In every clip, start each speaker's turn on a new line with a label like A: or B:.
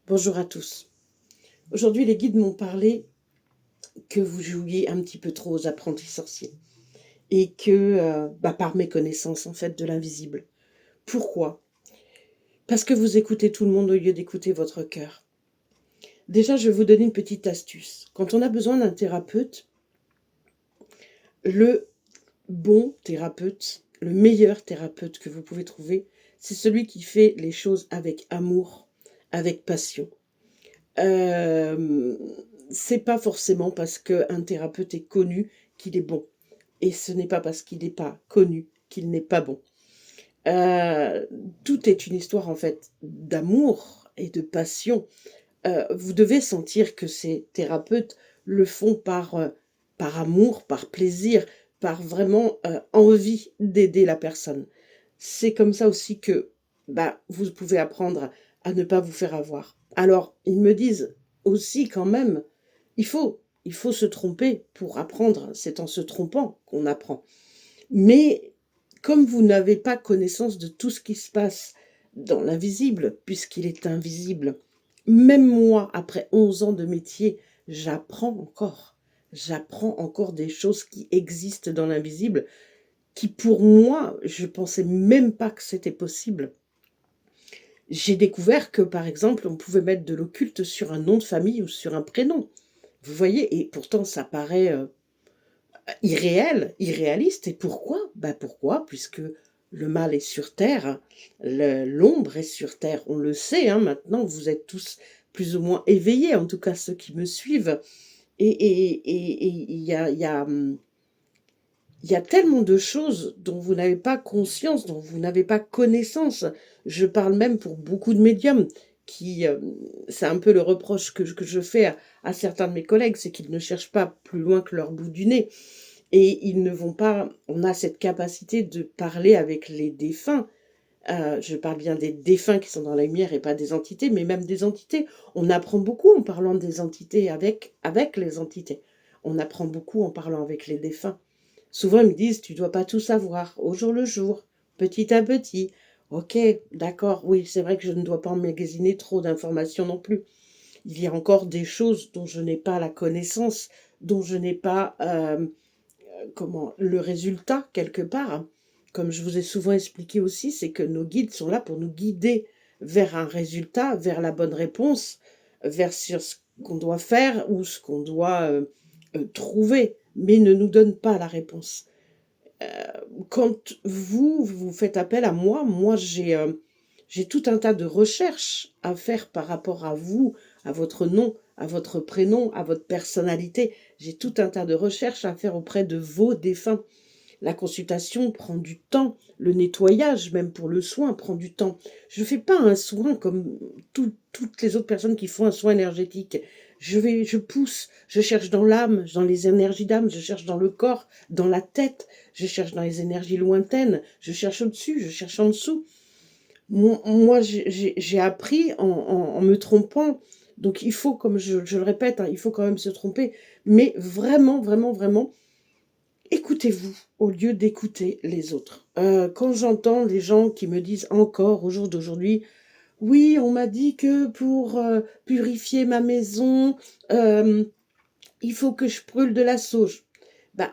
A: Bonjour à tous. Aujourd'hui, les guides m'ont parlé que vous jouiez un petit peu trop aux apprentis sorciers et que, par méconnaissance en fait de l'invisible. Pourquoi? Parce que vous écoutez tout le monde au lieu d'écouter votre cœur. Déjà, je vais vous donner une petite astuce. Quand on a besoin d'un thérapeute, le bon thérapeute, le meilleur thérapeute que vous pouvez trouver, c'est celui qui fait les choses avec amour, avec passion. Hem, c'est pas forcément parce qu'un thérapeute est connu qu'il est bon et ce n'est pas parce qu'il n'est pas connu qu'il n'est pas bon. Heu, Tout est une histoire, en fait, d'amour et de passion. Vous devez sentir que ces thérapeutes le font par amour, par plaisir, par vraiment, envie d'aider la personne. C'est comme ça aussi que, vous pouvez apprendre à ne pas vous faire avoir. Alors, ils me disent aussi quand même, il faut se tromper pour apprendre, c'est en se trompant qu'on apprend. Mais comme vous n'avez pas connaissance de tout ce qui se passe dans l'invisible, puisqu'il est invisible, même moi, après 11 ans de métier, j'apprends encore. J'apprends encore des choses qui existent dans l'invisible, qui pour moi, je pensais même pas que c'était possible. J'ai découvert que, par exemple, on pouvait mettre de l'occulte sur un nom de famille ou sur un prénom. Vous voyez? Et pourtant, ça paraît irréel, irréaliste. Et pourquoi? Pourquoi? Puisque le mal est sur terre, l'ombre est sur terre. On le sait, hein, maintenant, vous êtes tous plus ou moins éveillés, en tout cas ceux qui me suivent. Et il y a tellement de choses dont vous n'avez pas conscience, dont vous n'avez pas connaissance. Je parle même pour beaucoup de médiums qui, c'est un peu le reproche que je fais à certains de mes collègues, c'est qu'ils ne cherchent pas plus loin que leur bout du nez. Et ils ne vont pas, on a cette capacité de parler avec les défunts. Je parle bien des défunts qui sont dans la lumière et pas des entités, mais même des entités. On apprend beaucoup en parlant des entités avec les entités. On apprend beaucoup en parlant avec les défunts. Souvent, ils me disent, tu dois pas tout savoir, au jour le jour, petit à petit. Ok, d'accord, oui, c'est vrai que je ne dois pas emmagasiner trop d'informations non plus. Il y a encore des choses dont je n'ai pas la connaissance, dont je n'ai pas le résultat quelque part. Comme je vous ai souvent expliqué aussi, c'est que nos guides sont là pour nous guider vers un résultat, vers la bonne réponse, vers sur ce qu'on doit faire ou ce qu'on doit trouver, mais ne nous donnent pas la réponse. Quand vous faites appel à moi, j'ai tout un tas de recherches à faire par rapport à vous, à votre nom, à votre prénom, à votre personnalité. J'ai tout un tas de recherches à faire auprès de vos défunts. La consultation prend du temps, le nettoyage, même pour le soin, prend du temps. Je ne fais pas un soin comme toutes les autres personnes qui font un soin énergétique. Je pousse, je cherche dans l'âme, dans les énergies d'âme, je cherche dans le corps, dans la tête, je cherche dans les énergies lointaines, je cherche au-dessus, je cherche en dessous. Moi, j'ai appris en me trompant. Donc il faut, comme je le répète, hein, il faut quand même se tromper. Mais vraiment, vraiment, vraiment, écoutez-vous au lieu d'écouter les autres. Quand j'entends les gens qui me disent encore au jour d'aujourd'hui, oui, on m'a dit que pour purifier ma maison, euh, il faut que je brûle de la sauge.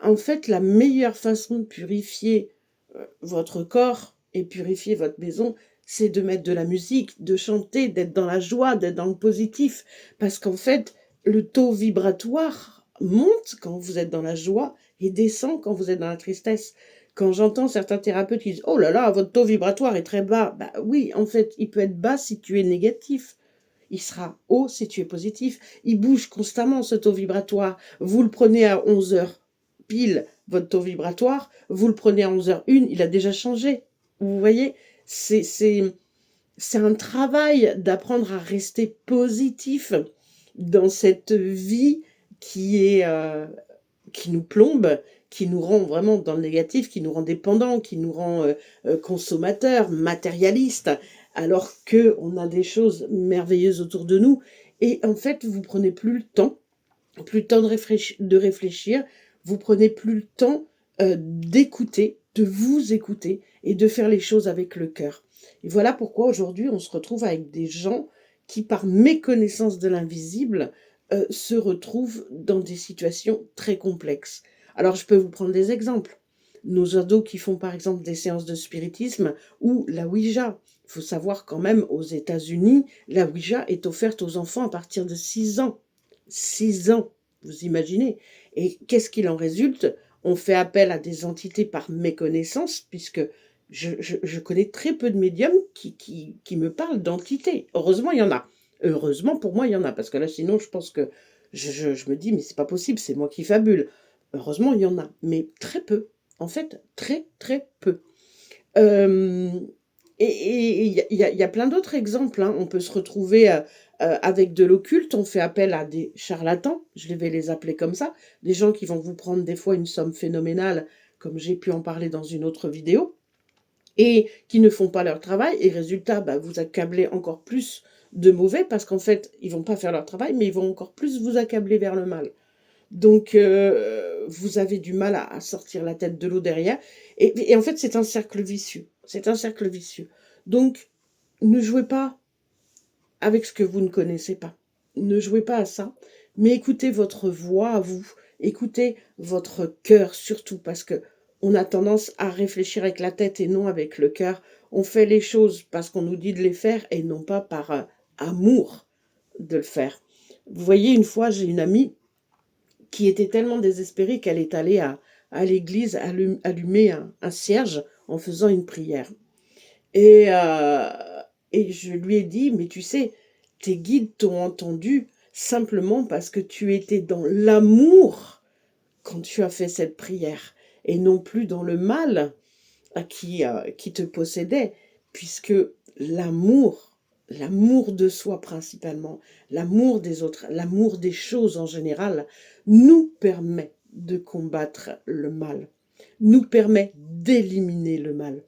A: En fait, la meilleure façon de purifier votre corps et purifier votre maison, c'est de mettre de la musique, de chanter, d'être dans la joie, d'être dans le positif. Parce qu'en fait, le taux vibratoire monte quand vous êtes dans la joie et descend quand vous êtes dans la tristesse. Quand j'entends certains thérapeutes qui disent « Oh là là, votre taux vibratoire est très bas », oui, en fait, il peut être bas si tu es négatif. Il sera haut si tu es positif. Il bouge constamment, ce taux vibratoire. Vous le prenez à 11 heures pile, votre taux vibratoire. Vous le prenez à 11h01, il a déjà changé. Vous voyez, c'est un travail d'apprendre à rester positif dans cette vie qui nous plombe, qui nous rend vraiment dans le négatif, qui nous rend dépendants, qui nous rend consommateurs, matérialistes, alors que on a des choses merveilleuses autour de nous. Et en fait, vous prenez plus le temps de réfléchir, vous prenez plus le temps d'écouter, de vous écouter et de faire les choses avec le cœur. Et voilà pourquoi aujourd'hui on se retrouve avec des gens qui, par méconnaissance de l'invisible, se retrouvent dans des situations très complexes. Alors, je peux vous prendre des exemples. Nos ados qui font par exemple des séances de spiritisme ou la Ouija. Il faut savoir quand même, aux États-Unis, la Ouija est offerte aux enfants à partir de 6 ans. 6 ans, vous imaginez. Et qu'est-ce qu'il en résulte? On fait appel à des entités par méconnaissance, puisque je connais très peu de médiums qui me parlent d'entités. Heureusement, il y en a. Heureusement, pour moi, il y en a, parce que là, sinon, je pense que je me dis, mais c'est pas possible, c'est moi qui fabule. Heureusement, il y en a, mais très peu. En fait, très, très peu. Euh, et il y a plein d'autres exemples, hein. On peut se retrouver avec de l'occulte, on fait appel à des charlatans, je vais les appeler comme ça, des gens qui vont vous prendre des fois une somme phénoménale, comme j'ai pu en parler dans une autre vidéo, et qui ne font pas leur travail, et résultat, bah, vous accablez encore plus de mauvais, parce qu'en fait, ils vont pas faire leur travail, mais ils vont encore plus vous accabler vers le mal. Donc, vous avez du mal à sortir la tête de l'eau derrière. Et en fait, c'est un cercle vicieux. C'est un cercle vicieux. Donc, ne jouez pas avec ce que vous ne connaissez pas. Ne jouez pas à ça. Mais écoutez votre voix à vous. Écoutez votre cœur surtout, parce que on a tendance à réfléchir avec la tête et non avec le cœur. On fait les choses parce qu'on nous dit de les faire et non pas par amour de le faire. Vous voyez, une fois, j'ai une amie qui était tellement désespérée qu'elle est allée à l'église allumer un cierge en faisant une prière. Et, euh, et je lui ai dit, mais tu sais, tes guides t'ont entendu simplement parce que tu étais dans l'amour quand tu as fait cette prière, et non plus dans le mal qui te possédait, puisque l'amour, l'amour de soi principalement, l'amour des autres, l'amour des choses en général, nous permet de combattre le mal, nous permet d'éliminer le mal.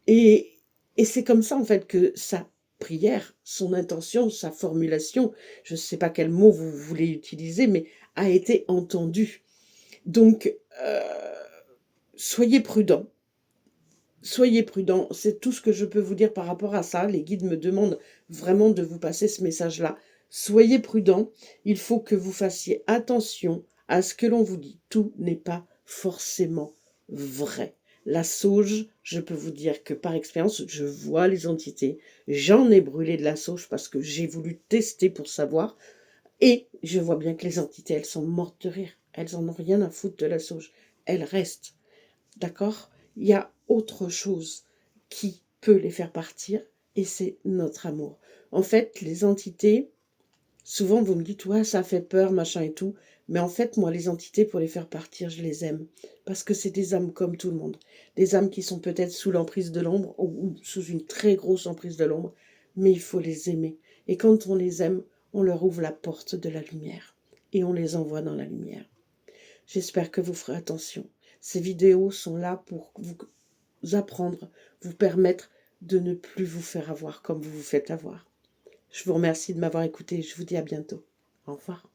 A: Et, et c'est comme ça en fait que sa prière, son intention, sa formulation, je ne sais pas quel mot vous voulez utiliser, mais a été entendue. Donc, soyez prudents. Soyez prudents, c'est tout ce que je peux vous dire par rapport à ça. Les guides me demandent vraiment de vous passer ce message-là. Soyez prudents, il faut que vous fassiez attention à ce que l'on vous dit. Tout n'est pas forcément vrai. La sauge, je peux vous dire que par expérience, je vois les entités. J'en ai brûlé de la sauge parce que j'ai voulu tester pour savoir. Et je vois bien que les entités, elles sont mortes de rire. Elles en ont rien à foutre de la sauge. Elles restent. D'accord? Il y a autre chose qui peut les faire partir, et c'est notre amour. En fait, les entités, souvent vous me dites, ouais, ça fait peur, machin et tout, mais en fait, moi, les entités, pour les faire partir, je les aime. Parce que c'est des âmes comme tout le monde. Des âmes qui sont peut-être sous l'emprise de l'ombre, ou sous une très grosse emprise de l'ombre, mais il faut les aimer. Et quand on les aime, on leur ouvre la porte de la lumière, et on les envoie dans la lumière. J'espère que vous ferez attention. Ces vidéos sont là pour vous apprendre, vous permettre de ne plus vous faire avoir comme vous vous faites avoir. Je vous remercie de m'avoir écouté. Je vous dis à bientôt. Au revoir.